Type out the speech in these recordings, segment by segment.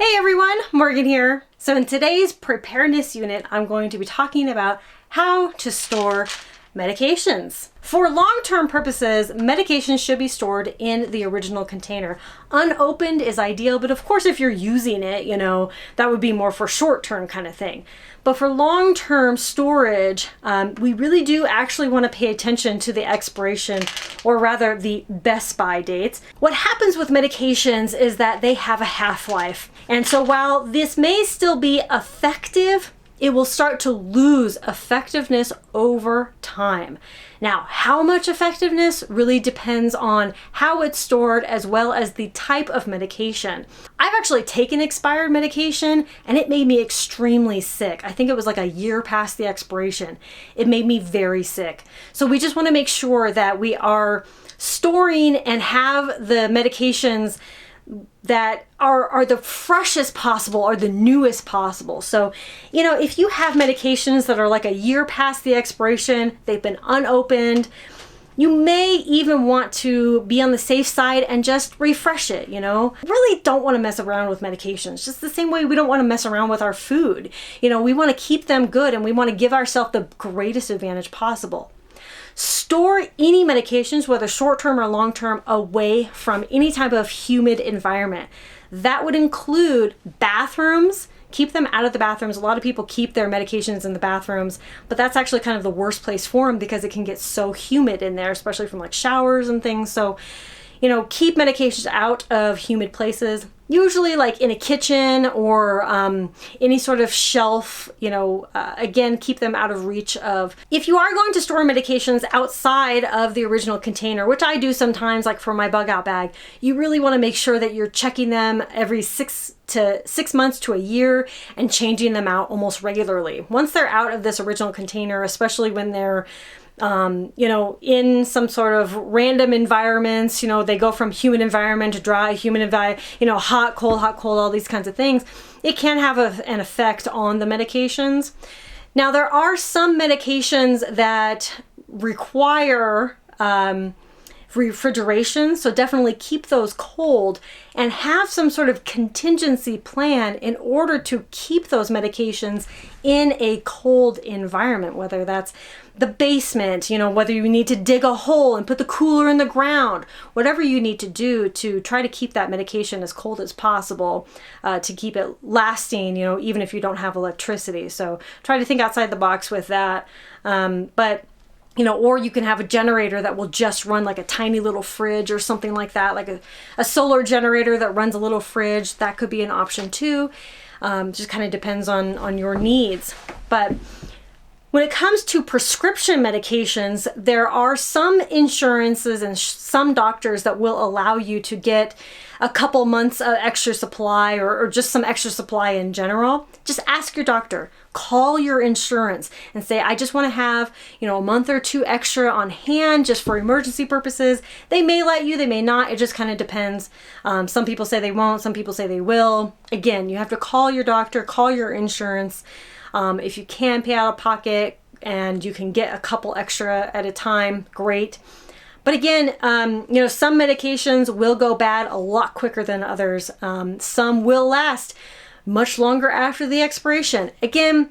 Hey everyone, Morgan here. So in today's preparedness unit, I'm going to be talking about how to store medications. For long-term purposes, medications should be stored in the original container. Unopened is ideal, but of course if you're using it, that would be more for short-term kind of thing. But for long-term storage, we really do actually want to pay attention to the expiration, or rather the best by dates. What happens with medications is that they have a half-life. And so while this may still be effective, it will start to lose effectiveness over time. Now, how much effectiveness really depends on how it's stored as well as the type of medication. I've actually taken expired medication and it made me extremely sick. I think it was like a year past the expiration. It made me very sick. So we just want to make sure that we are storing and have the medications that are the freshest possible or the newest possible. So, if you have medications that are like a year past the expiration, they've been unopened, you may even want to be on the safe side and just refresh it, Really don't want to mess around with medications. Just the same way we don't want to mess around with our food. We want to keep them good and we want to give ourselves the greatest advantage possible. Store any medications, whether short-term or long-term, away from any type of humid environment. That would include bathrooms. Keep them out of the bathrooms. A lot of people keep their medications in the bathrooms, but that's actually kind of the worst place for them because it can get so humid in there, especially from like showers and things. So, keep medications out of humid places. Usually like in a kitchen or any sort of shelf, again, keep them out of reach of. If you are going to store medications outside of the original container, which I do sometimes, like for my bug out bag, you really want to make sure that you're checking them every 6 months to a year and changing them out almost regularly. Once they're out of this original container, especially when they're in some sort of random environments, they go from humid environment to dry, humid environment, hot, cold, all these kinds of things. It can have an effect on the medications. Now, there are some medications that require refrigeration, so definitely keep those cold and have some sort of contingency plan in order to keep those medications in a cold environment, whether that's the basement, whether you need to dig a hole and put the cooler in the ground, whatever you need to do to try to keep that medication as cold as possible, to keep it lasting, even if you don't have electricity. So try to think outside the box with that. Or you can have a generator that will just run like a tiny little fridge or something like that, like a solar generator that runs a little fridge. That could be an option too. Just kind of depends on your needs. But when it comes to prescription medications, there are some insurances and some doctors that will allow you to get a couple months of extra supply or just some extra supply in general. Just ask your doctor, call your insurance and say, I just want to have, a month or two extra on hand just for emergency purposes. They may let you, they may not. It just kind of depends. Some people say they won't, some people say they will. Again, you have to call your doctor, call your insurance. If you can pay out of pocket and you can get a couple extra at a time, great. But again, some medications will go bad a lot quicker than others. Some will last much longer after the expiration. Again,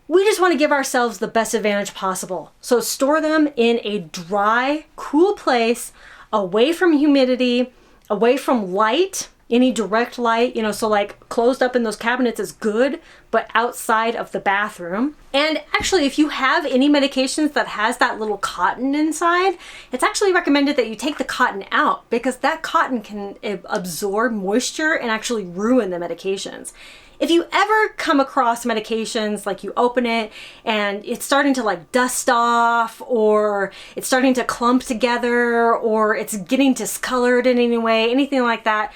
we just want to give ourselves the best advantage possible. So store them in a dry, cool place, away from humidity, away from light. Any direct light, so like closed up in those cabinets is good, but outside of the bathroom. And actually, if you have any medications that has that little cotton inside, it's actually recommended that you take the cotton out because that cotton can absorb moisture and actually ruin the medications. If you ever come across medications, like you open it and it's starting to like dust off, or it's starting to clump together, or it's getting discolored in any way, anything like that,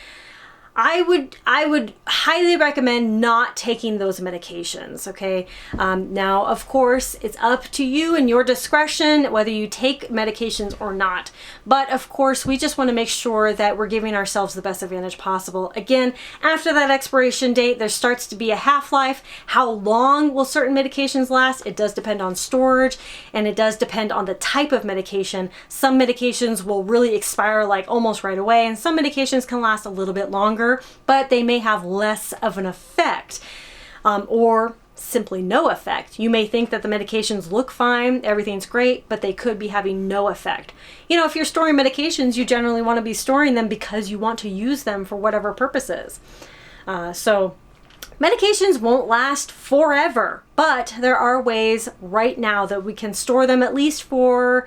I would highly recommend not taking those medications, okay? Now, of course, it's up to you and your discretion whether you take medications or not. But of course, we just want to make sure that we're giving ourselves the best advantage possible. Again, after that expiration date, there starts to be a half-life. How long will certain medications last? It does depend on storage, and it does depend on the type of medication. Some medications will really expire like almost right away, and some medications can last a little bit longer. longer, but they may have less of an effect, or simply no effect. You may think that the medications look fine, everything's great, but they could be having no effect. You know, if you're storing medications, you generally want to be storing them because you want to use them for whatever purposes. So medications won't last forever, but there are ways right now that we can store them at least for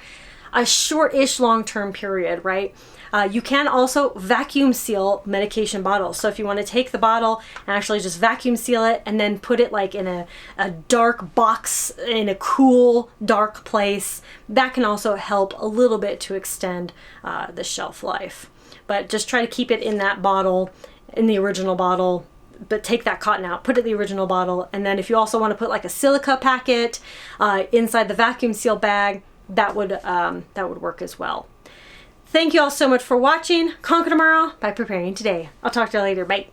a short-ish long-term period, right? You can also vacuum seal medication bottles. So if you want to take the bottle and actually just vacuum seal it and then put it like in a dark box in a cool, dark place, that can also help a little bit to extend the shelf life. But just try to keep it in that bottle, in the original bottle, but take that cotton out, put it in the original bottle. And then if you also want to put like a silica packet inside the vacuum seal bag, that would work as well. Thank you all so much for watching. Conquer tomorrow by preparing today. I'll talk to you later. Bye.